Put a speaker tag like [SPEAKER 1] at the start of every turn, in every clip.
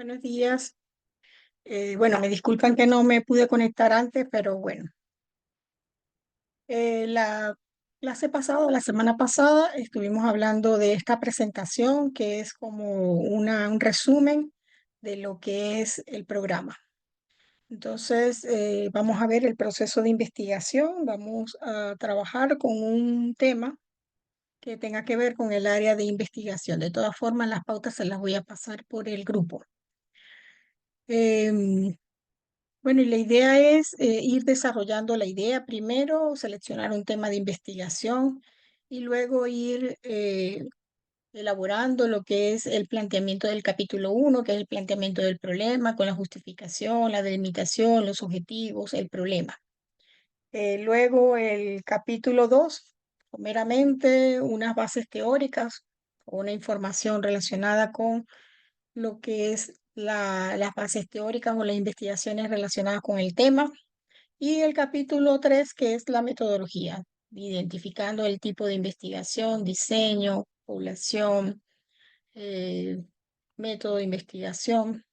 [SPEAKER 1] Buenos días. Bueno, me disculpan que no me pude conectar antes, pero bueno, la clase pasada, la semana pasada, estuvimos hablando de esta presentación que es como un resumen de lo que es el programa. Entonces, vamos a ver el proceso de investigación. Vamos a trabajar con un tema que tenga que ver con el área de investigación. De todas formas, las pautas se las voy a pasar por el grupo. Em, Bueno, y la idea es ir desarrollando la idea primero, seleccionar un tema de investigación y luego ir elaborando lo que es el planteamiento del capítulo uno, que es el planteamiento del problema, con la justificación, la delimitación, los objetivos, el problema. Luego el capítulo 2, meramente unas bases teóricas o una información relacionada con lo que es las bases teóricas o las investigaciones relacionadas con el tema. Y el capítulo 3 que es la metodología, identificando el tipo de investigación, diseño, población, eh, método de investigación.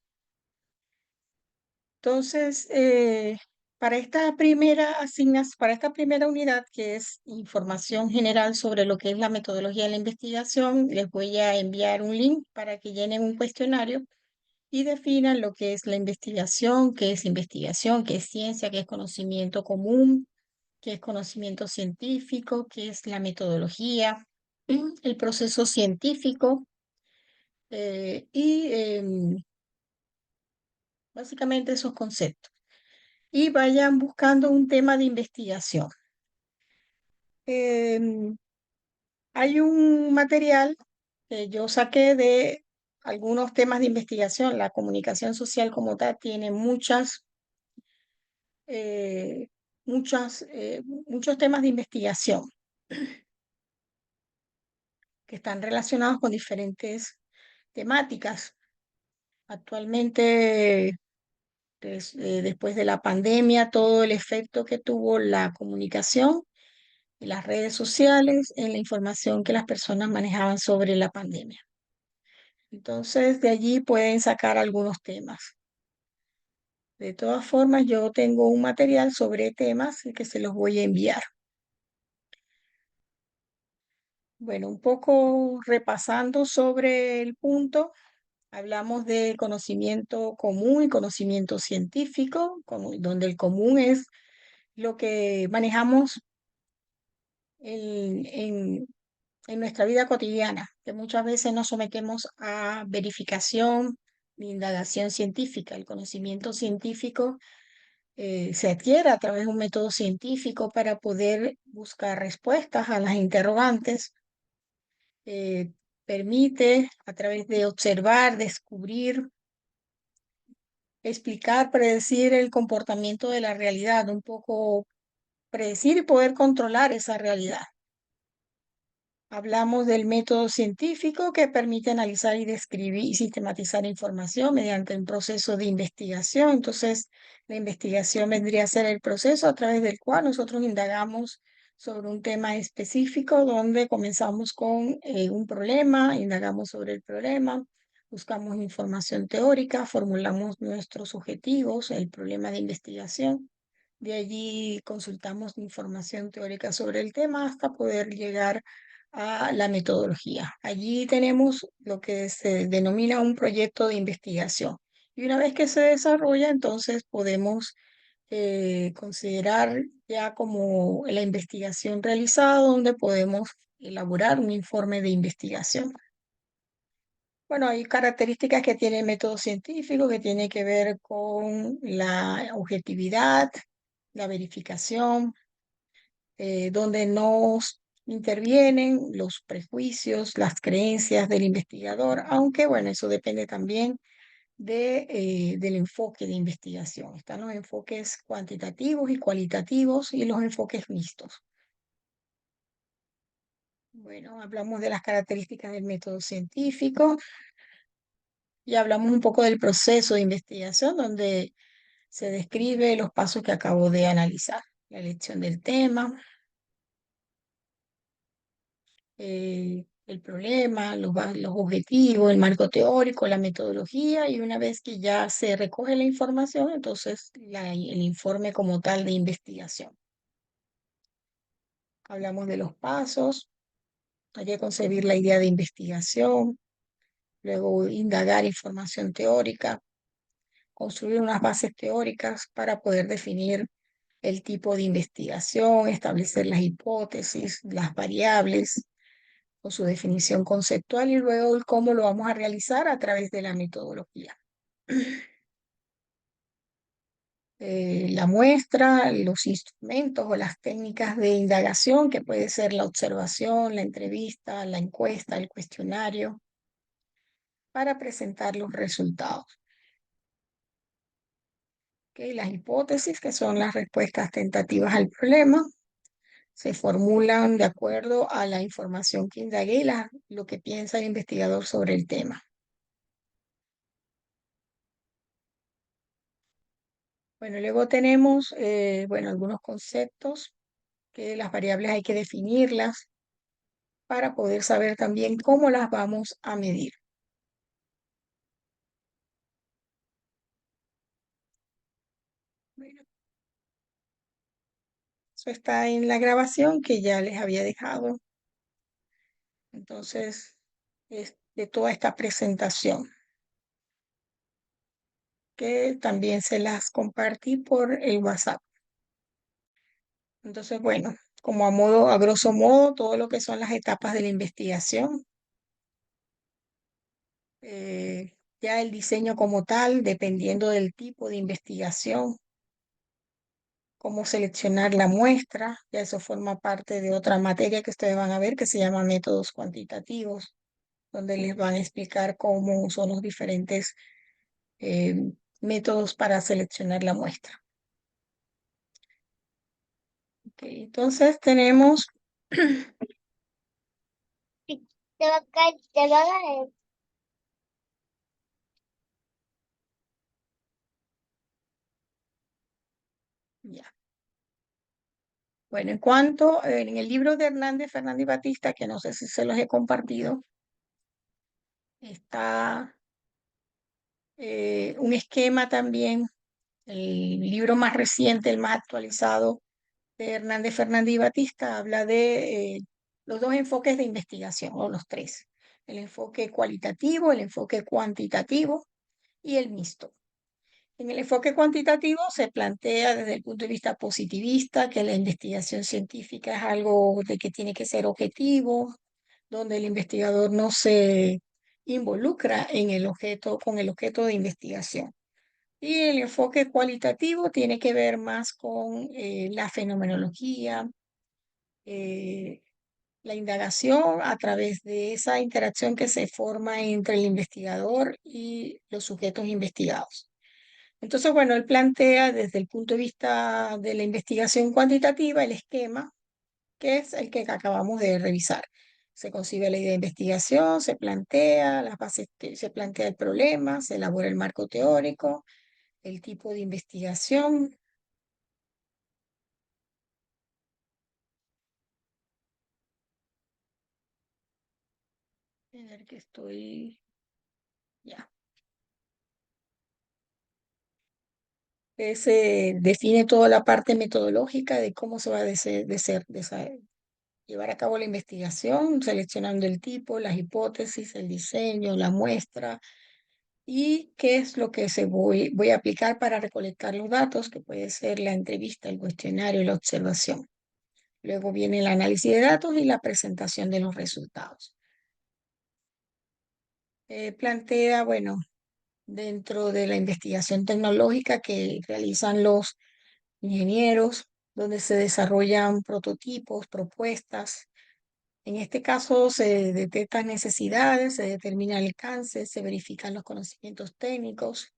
[SPEAKER 1] Entonces, para esta primera unidad, que es información general sobre lo que es la metodología de la investigación, les voy a enviar un link para que llenen un cuestionario y definan lo que es la investigación, qué es ciencia, qué es conocimiento común, qué es conocimiento científico, qué es la metodología, el proceso científico y básicamente esos conceptos. Y vayan buscando un tema de investigación. Em, Hay un material que yo saqué de algunos temas de investigación. La comunicación social como tal tiene eh, muchos temas de investigación que están relacionados con diferentes temáticas. Actualmente, después de la pandemia, todo el efecto que tuvo la comunicación y las redes sociales en la información que las personas manejaban sobre la pandemia. Entonces, de allí pueden sacar algunos temas. De todas formas, yo tengo un material sobre temas que se los voy a enviar. Bueno, un poco repasando sobre el punto, hablamos de conocimiento común y conocimiento científico, donde el común es lo que manejamos en nuestra vida cotidiana, que muchas veces nos sometemos a verificación ni indagación científica. El conocimiento científico se adquiere a través de un método científico para poder buscar respuestas a las interrogantes. eh, Permite a través de observar, descubrir, explicar, predecir el comportamiento de la realidad, un poco predecir y poder controlar esa realidad. Hablamos del método científico que permite analizar y describir y sistematizar información mediante un proceso de investigación. Entonces, la investigación vendría a ser el proceso a través del cual nosotros indagamos sobre un tema específico, donde comenzamos con un problema, indagamos sobre el problema, buscamos información teórica, formulamos nuestros objetivos, el problema de investigación. De allí consultamos información teórica sobre el tema hasta poder llegar a la metodología. Allí tenemos lo que se denomina un proyecto de investigación. Y una vez que se desarrolla, entonces podemos considerar ya como la investigación realizada, donde podemos elaborar un informe de investigación. Bueno, hay características que tiene el método científico, que tiene que ver con la objetividad, la verificación, donde no intervienen los prejuicios, las creencias del investigador, aunque bueno, eso depende también del enfoque de investigación. Están los enfoques cuantitativos y cualitativos y los enfoques mixtos. Bueno, hablamos de las características del método científico y hablamos un poco del proceso de investigación, donde se describe los pasos que acabo de analizar: la elección del tema, el problema, los objetivos, el marco teórico, la metodología, y una vez que ya se recoge la información, entonces el informe como tal de investigación. Hablamos de los pasos, hay que concebir la idea de investigación, luego indagar información teórica, construir unas bases teóricas para poder definir el tipo de investigación, establecer las hipótesis, las variables, con su definición conceptual y luego el cómo lo vamos a realizar a través de la metodología. La muestra, los instrumentos o las técnicas de indagación, que puede ser la observación, la entrevista, la encuesta, el cuestionario, para presentar los resultados. Las hipótesis, que son las respuestas tentativas al problema, se formulan de acuerdo a la información que indagué y lo que piensa el investigador sobre el tema. Bueno, luego tenemos algunos conceptos que las variables hay que definirlas para poder saber también cómo las vamos a medir. Bueno, eso está en la grabación que ya les había dejado. Entonces, es de toda esta presentación, que también se las compartí por el WhatsApp. Entonces, bueno, como a grosso modo, todo lo que son las etapas de la investigación, ya el diseño como tal, dependiendo del tipo de investigación, cómo seleccionar la muestra, ya eso forma parte de otra materia que ustedes van a ver que se llama métodos cuantitativos, donde les van a explicar cómo son los diferentes eh, métodos para seleccionar la muestra. Okay, entonces tenemos,
[SPEAKER 2] Sí, te va a caer.
[SPEAKER 1] ya. Bueno, en cuanto, en el libro de Hernández Fernández y Batista, que no sé si se los he compartido, está un esquema también, el libro más reciente, el más actualizado de Hernández Fernández y Batista, habla de los dos enfoques de investigación, o los tres, el enfoque cualitativo, el enfoque cuantitativo y el mixto. En el enfoque cuantitativo se plantea desde el punto de vista positivista que la investigación científica es algo de que tiene que ser objetivo, donde el investigador no se involucra en el objeto, con el objeto de investigación. Y el enfoque cualitativo tiene que ver más con la fenomenología, eh, la indagación a través de esa interacción que se forma entre el investigador y los sujetos investigados. Entonces, bueno, él plantea desde el punto de vista de la investigación cuantitativa el esquema, que es el que acabamos de revisar. Se concibe la idea de investigación, se plantea las bases, se plantea el problema, se elabora el marco teórico, el tipo de investigación. A ver que estoy ya. Se define toda la parte metodológica de cómo se va a llevar a cabo la investigación, seleccionando el tipo, las hipótesis, el diseño, la muestra y qué es lo que voy a aplicar para recolectar los datos, que puede ser la entrevista, el cuestionario, la observación. Luego viene el análisis de datos y la presentación de los resultados. Plantea, bueno, dentro de la investigación tecnológica que realizan los ingenieros, donde se desarrollan prototipos, propuestas. En este caso se detectan necesidades, se determina el alcance, se verifican los conocimientos técnicos,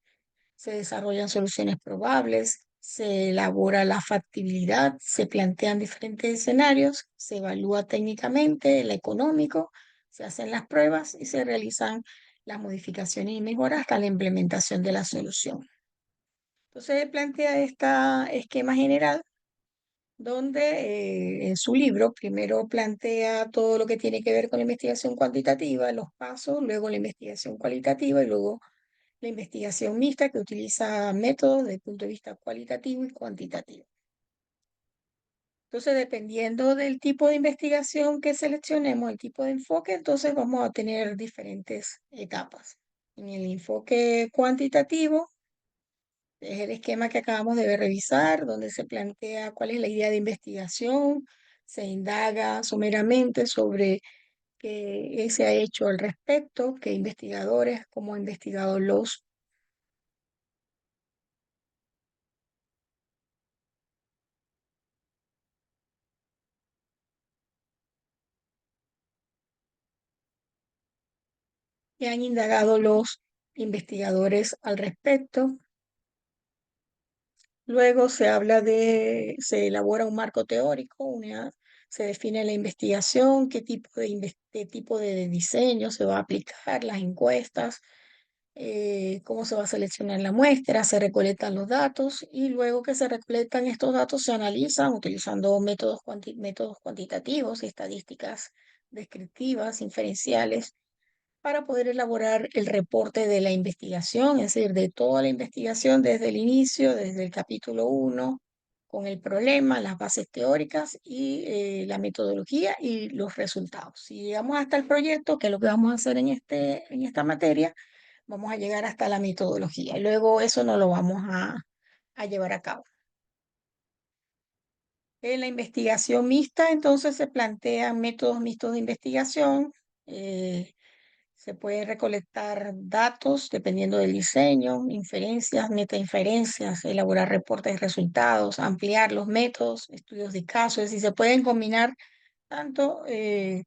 [SPEAKER 1] se desarrollan soluciones probables, se elabora la factibilidad, se plantean diferentes escenarios, se evalúa técnicamente el económico, se hacen las pruebas y se realizan las modificaciones y mejoras hasta la implementación de la solución. Entonces plantea este esquema general donde en su libro primero plantea todo lo que tiene que ver con la investigación cuantitativa, los pasos, luego la investigación cualitativa y luego la investigación mixta que utiliza métodos desde el punto de vista cualitativo y cuantitativo. Entonces, dependiendo del tipo de investigación que seleccionemos, el tipo de enfoque, entonces vamos a tener diferentes etapas. En el enfoque cuantitativo, es el esquema que acabamos de revisar, donde se plantea cuál es la idea de investigación, se indaga someramente sobre qué se ha hecho al respecto, qué investigadores, cómo han investigado los que han indagado los investigadores al respecto. Luego se elabora un marco teórico, se define la investigación, qué tipo de diseño se va a aplicar, las encuestas, cómo se va a seleccionar la muestra, se recolectan los datos y luego que se recolectan estos datos se analizan utilizando métodos cuantitativos y estadísticas descriptivas, inferenciales para poder elaborar el reporte de la investigación, es decir, de toda la investigación desde el inicio, desde el capítulo 1, con el problema, las bases teóricas y la metodología y los resultados. Si llegamos hasta el proyecto, que es lo que vamos a hacer en esta materia, vamos a llegar hasta la metodología y luego eso no lo vamos a llevar a cabo. En la investigación mixta, entonces se plantean métodos mixtos de investigación. Se puede recolectar datos dependiendo del diseño, inferencias, metainferencias, elaborar reportes de resultados, ampliar los métodos, estudios de casos, es decir, se pueden combinar tanto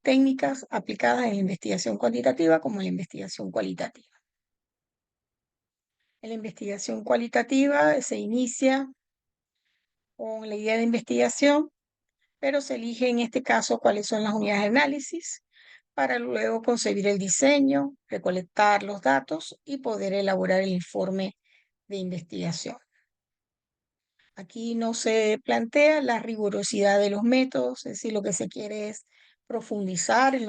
[SPEAKER 1] técnicas aplicadas en la investigación cuantitativa como en la investigación cualitativa. En la investigación cualitativa se inicia con la idea de investigación, pero se elige en este caso cuáles son las unidades de análisis para luego concebir el diseño, recolectar los datos y poder elaborar el informe de investigación. Aquí no se plantea la rigurosidad de los métodos, es decir, lo que se quiere es profundizar en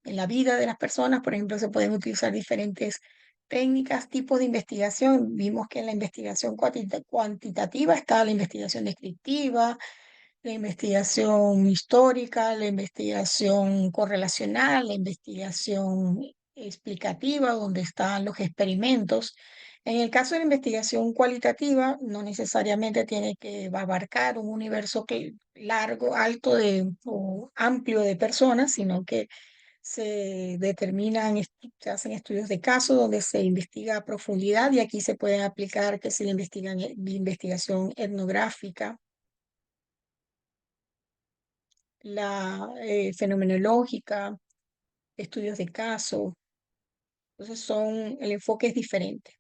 [SPEAKER 1] la vida de las personas. Por ejemplo, se pueden utilizar diferentes técnicas, tipos de investigación. Vimos que en la investigación cuantitativa está la investigación descriptiva, la investigación histórica, la investigación correlacional, la investigación explicativa, donde están los experimentos. En el caso de la investigación cualitativa, no necesariamente tiene que abarcar un universo largo, alto o amplio de personas, sino que se hacen estudios de caso donde se investiga a profundidad y aquí se pueden aplicar que si la investigación etnográfica, la fenomenológica, estudios de caso. Entonces el enfoque es diferente.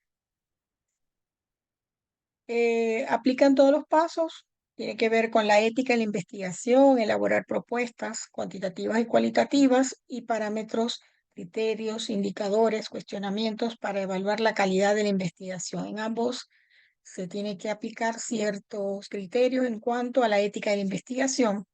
[SPEAKER 1] Aplican todos los pasos, tiene que ver con la ética en la investigación, elaborar propuestas cuantitativas y cualitativas y parámetros, criterios, indicadores, cuestionamientos para evaluar la calidad de la investigación. En ambos se tiene que aplicar ciertos criterios en cuanto a la ética de la investigación.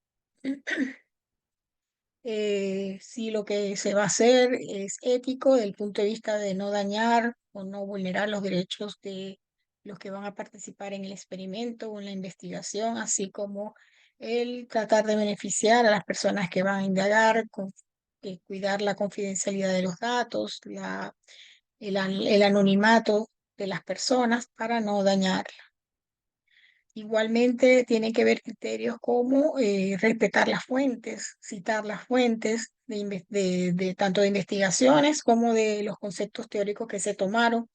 [SPEAKER 1] Si lo que se va a hacer es ético desde el punto de vista de no dañar o no vulnerar los derechos de los que van a participar en el experimento o en la investigación, así como el tratar de beneficiar a las personas que van a indagar, cuidar la confidencialidad de los datos, el anonimato de las personas para no dañar. Igualmente tienen que ver criterios como respetar las fuentes, citar las fuentes de tanto de investigaciones como de los conceptos teóricos que se tomaron.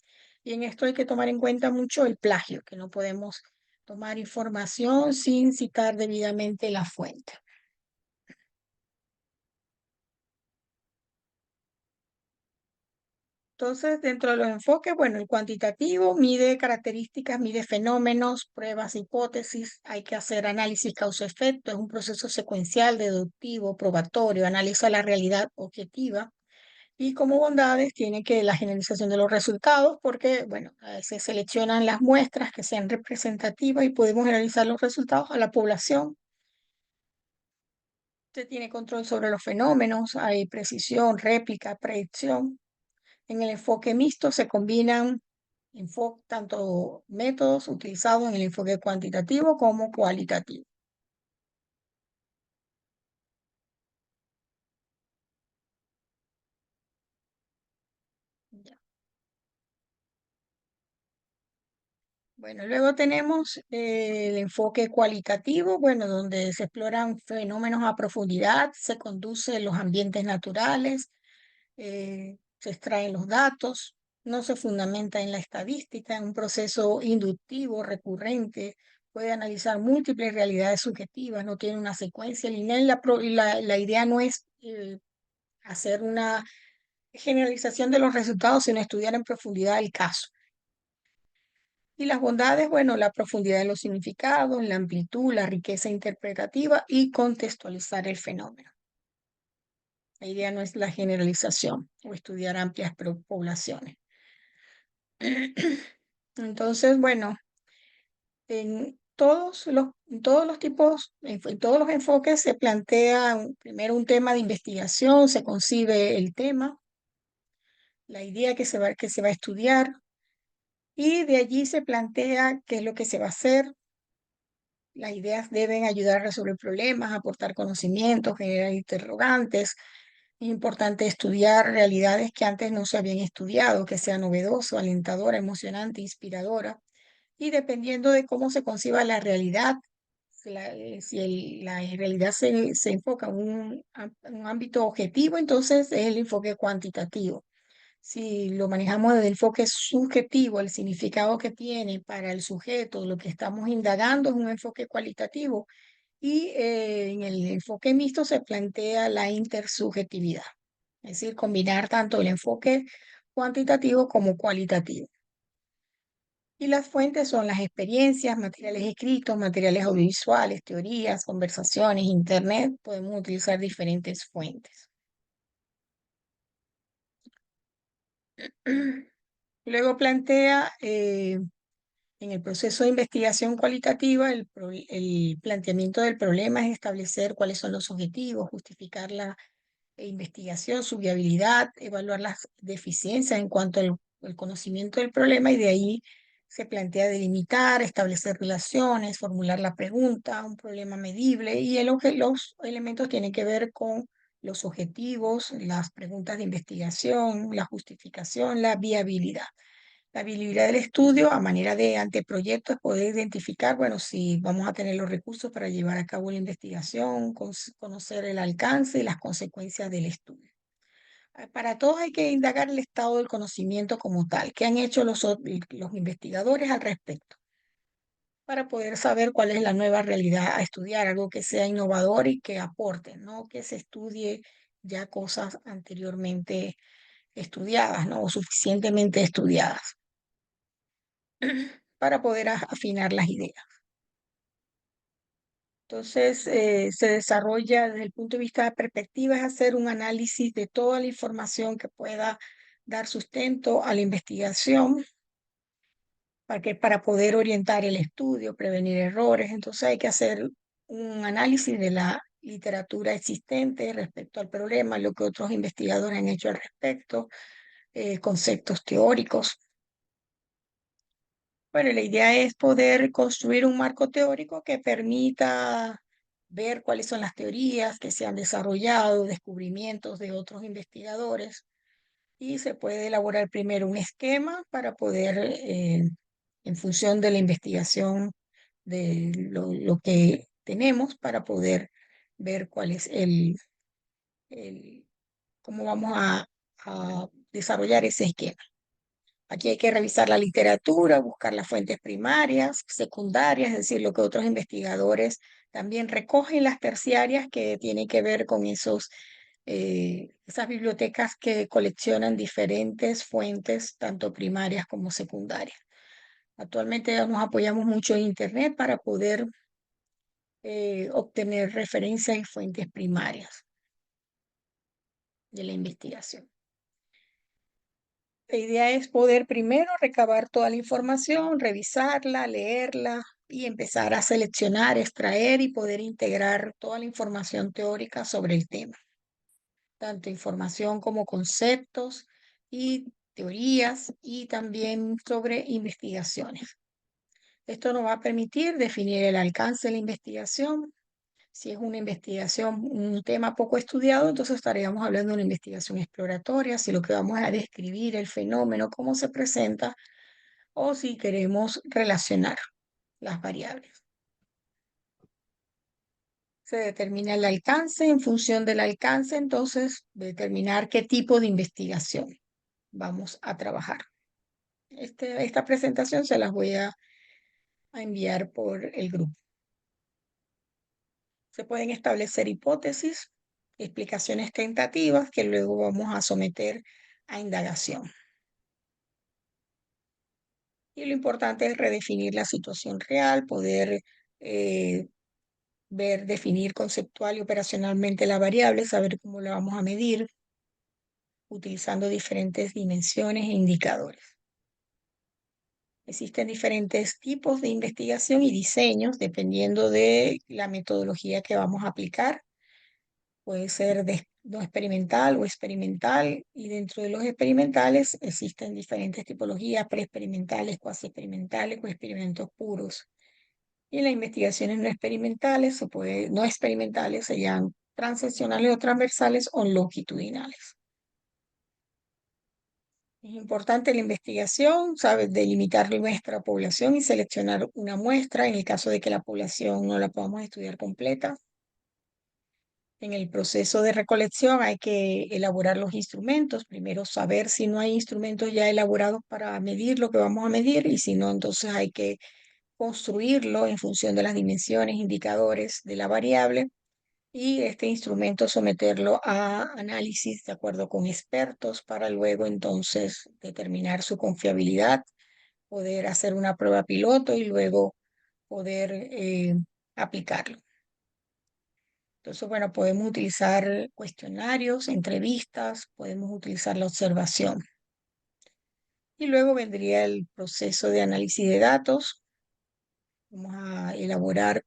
[SPEAKER 1] Y en esto hay que tomar en cuenta mucho el plagio, que no podemos tomar información sin citar debidamente la fuente. Entonces, dentro de los enfoques, bueno, el cuantitativo mide características, mide fenómenos, pruebas, hipótesis, hay que hacer análisis causa-efecto, es un proceso secuencial, deductivo, probatorio, analiza la realidad objetiva y como bondades tiene que la generalización de los resultados, porque, bueno, se seleccionan las muestras que sean representativas y podemos generalizar los resultados a la población Se tiene control sobre los fenómenos, hay precisión, réplica, predicción. En el enfoque mixto se combinan tanto métodos utilizados en el enfoque cuantitativo como cualitativo. Ya. Bueno, luego tenemos el enfoque cualitativo, bueno, donde se exploran fenómenos a profundidad, se conducen los ambientes naturales, se extraen los datos, no se fundamenta en la estadística, en un proceso inductivo, recurrente, puede analizar múltiples realidades subjetivas, no tiene una secuencia lineal. La idea no es hacer una generalización de los resultados, sino estudiar en profundidad el caso. Y las bondades, bueno, la profundidad de los significados, la amplitud, la riqueza interpretativa y contextualizar el fenómeno. La idea no es la generalización o estudiar amplias poblaciones. Entonces, bueno, en todos los tipos, en todos los enfoques se plantea primero un tema de investigación, se concibe el tema, la idea que se va a estudiar, y de allí se plantea qué es lo que se va a hacer. Las ideas deben ayudar a resolver problemas, aportar conocimientos, generar interrogantes. Es importante estudiar realidades que antes no se habían estudiado, que sea novedoso, alentadora, emocionante, inspiradora. Y dependiendo de cómo se conciba la realidad, si la realidad se enfoca en un ámbito objetivo, entonces es el enfoque cuantitativo. Si lo manejamos desde el enfoque subjetivo, el significado que tiene para el sujeto, lo que estamos indagando es un enfoque cualitativo. Y en el enfoque mixto se plantea la intersubjetividad, es decir, combinar tanto el enfoque cuantitativo como cualitativo. Y las fuentes son las experiencias, materiales escritos, materiales audiovisuales, teorías, conversaciones, internet. Podemos utilizar diferentes fuentes. Luego plantea en el proceso de investigación cualitativa, el planteamiento del problema es establecer cuáles son los objetivos, justificar la investigación, su viabilidad, evaluar las deficiencias en cuanto al conocimiento del problema, y de ahí se plantea delimitar, establecer relaciones, formular la pregunta, un problema medible, y los elementos tienen que ver con los objetivos, las preguntas de investigación, la justificación, la viabilidad. La viabilidad del estudio a manera de anteproyecto es poder identificar, bueno, si vamos a tener los recursos para llevar a cabo la investigación, conocer el alcance y las consecuencias del estudio. Para todos hay que indagar el estado del conocimiento como tal, qué han hecho los investigadores al respecto, para poder saber cuál es la nueva realidad a estudiar, algo que sea innovador y que aporte, no que se estudie ya cosas anteriormente estudiadas, ¿no? O suficientemente estudiadas, para poder afinar las ideas. Entonces, se desarrolla desde el punto de vista de perspectiva, es hacer un análisis de toda la información que pueda dar sustento a la investigación para poder orientar el estudio, prevenir errores. Entonces, hay que hacer un análisis de la literatura existente respecto al problema, lo que otros investigadores han hecho al respecto, conceptos teóricos. Bueno, la idea es poder construir un marco teórico que permita ver cuáles son las teorías que se han desarrollado, descubrimientos de otros investigadores, y se puede elaborar primero un esquema para poder, en función de la investigación de lo que tenemos, para poder ver cuál es cómo vamos a desarrollar ese esquema. Aquí hay que revisar la literatura, buscar las fuentes primarias, secundarias, es decir, lo que otros investigadores también recogen, las terciarias, que tienen que ver con esas bibliotecas que coleccionan diferentes fuentes, tanto primarias como secundarias. Actualmente nos apoyamos mucho en Internet para poder obtener referencias y fuentes primarias de la investigación. La idea es poder primero recabar toda la información, revisarla, leerla, y empezar a seleccionar, extraer y poder integrar toda la información teórica sobre el tema, tanto información como conceptos y teorías y también sobre investigaciones. Esto nos va a permitir definir el alcance de la investigación. Si es una investigación, un tema poco estudiado, entonces estaríamos hablando de una investigación exploratoria, si lo que vamos a describir el fenómeno, cómo se presenta, o si queremos relacionar las variables. Se determina el alcance, en función del alcance, entonces determinar qué tipo de investigación vamos a trabajar. Esta presentación se las voy a enviar por el grupo. Se pueden establecer hipótesis, explicaciones tentativas que luego vamos a someter a indagación. Y lo importante es redefinir la situación real, poder definir conceptual y operacionalmente la variable, saber cómo la vamos a medir, utilizando diferentes dimensiones e indicadores. Existen diferentes tipos de investigación y diseños dependiendo de la metodología que vamos a aplicar. Puede ser no experimental o experimental, y dentro de los experimentales existen diferentes tipologías, preexperimentales, cuasi experimentales o experimentos puros. Y en las investigaciones no experimentales, no experimentales, serían transeccionales o transversales o longitudinales. Es importante la investigación, ¿sabes? Delimitar nuestra población y seleccionar una muestra en el caso de que la población no la podamos estudiar completa. En el proceso de recolección hay que elaborar los instrumentos. Primero saber si no hay instrumentos ya elaborados para medir lo que vamos a medir, y si no, entonces hay que construirlo en función de las dimensiones, indicadores de la variable, y este instrumento someterlo a análisis de acuerdo con expertos para luego entonces determinar su confiabilidad, poder hacer una prueba piloto y luego poder aplicarlo. Entonces, bueno, podemos utilizar cuestionarios, entrevistas, podemos utilizar la observación. Y luego vendría el proceso de análisis de datos. Vamos a elaborar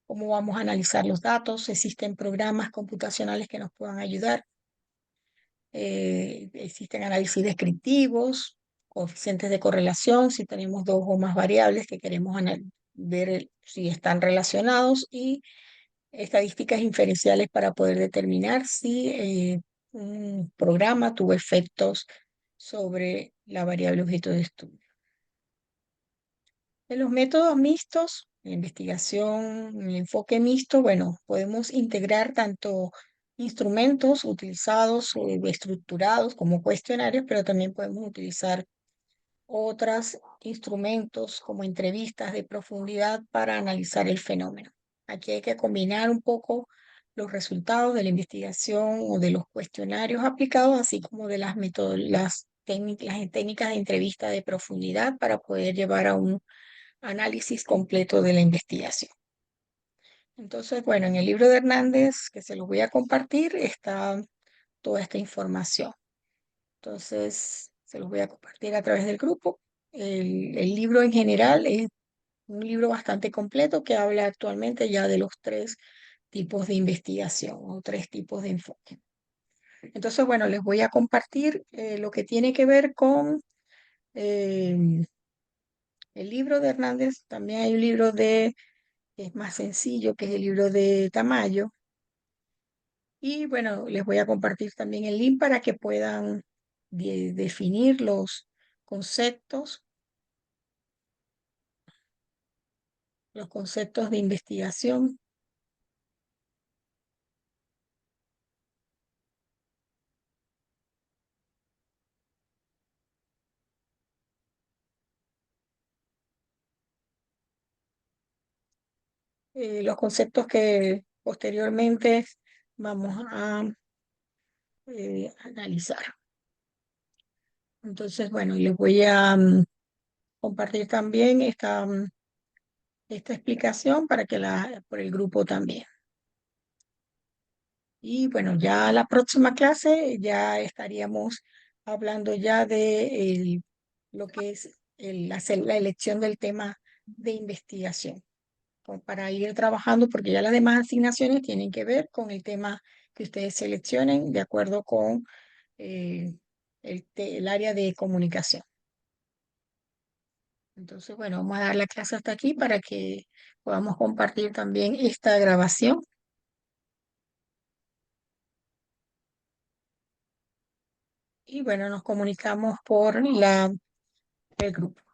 [SPEAKER 1] cómo vamos a analizar los datos. Existen programas computacionales que nos puedan ayudar. Existen análisis descriptivos, coeficientes de correlación, si tenemos dos o más variables que queremos ver si están relacionados, y estadísticas inferenciales para poder determinar si un programa tuvo efectos sobre la variable objeto de estudio. En los métodos mixtos, la investigación, el enfoque mixto, bueno, podemos integrar tanto instrumentos utilizados o estructurados como cuestionarios, pero también podemos utilizar otros instrumentos como entrevistas de profundidad para analizar el fenómeno. Aquí hay que combinar un poco los resultados de la investigación o de los cuestionarios aplicados, así como de las técnicas de entrevista de profundidad para poder llevar a un análisis completo de la investigación. Entonces, bueno, en el libro de Hernández, que se los voy a compartir, está toda esta información. Entonces, se los voy a compartir a través del grupo. El libro en general es un libro bastante completo que habla actualmente ya de los tres tipos de investigación o tres tipos de enfoque. Entonces, bueno, les voy a compartir lo que tiene que ver con el libro de Hernández. También hay un libro que es más sencillo, que es el libro de Tamayo. Y bueno, les voy a compartir también el link para que puedan definir los conceptos de investigación. Los conceptos que posteriormente vamos a analizar. Entonces, bueno, les voy a compartir también esta explicación para que por el grupo también. Y bueno, ya la próxima clase ya estaríamos hablando ya de lo que es hacer la elección del tema de investigación, como para ir trabajando, porque ya las demás asignaciones tienen que ver con el tema que ustedes seleccionen de acuerdo con eh, el área de comunicación. Entonces, bueno, vamos a dar la clase hasta aquí para que podamos compartir también esta grabación. Y bueno, nos comunicamos por el grupo.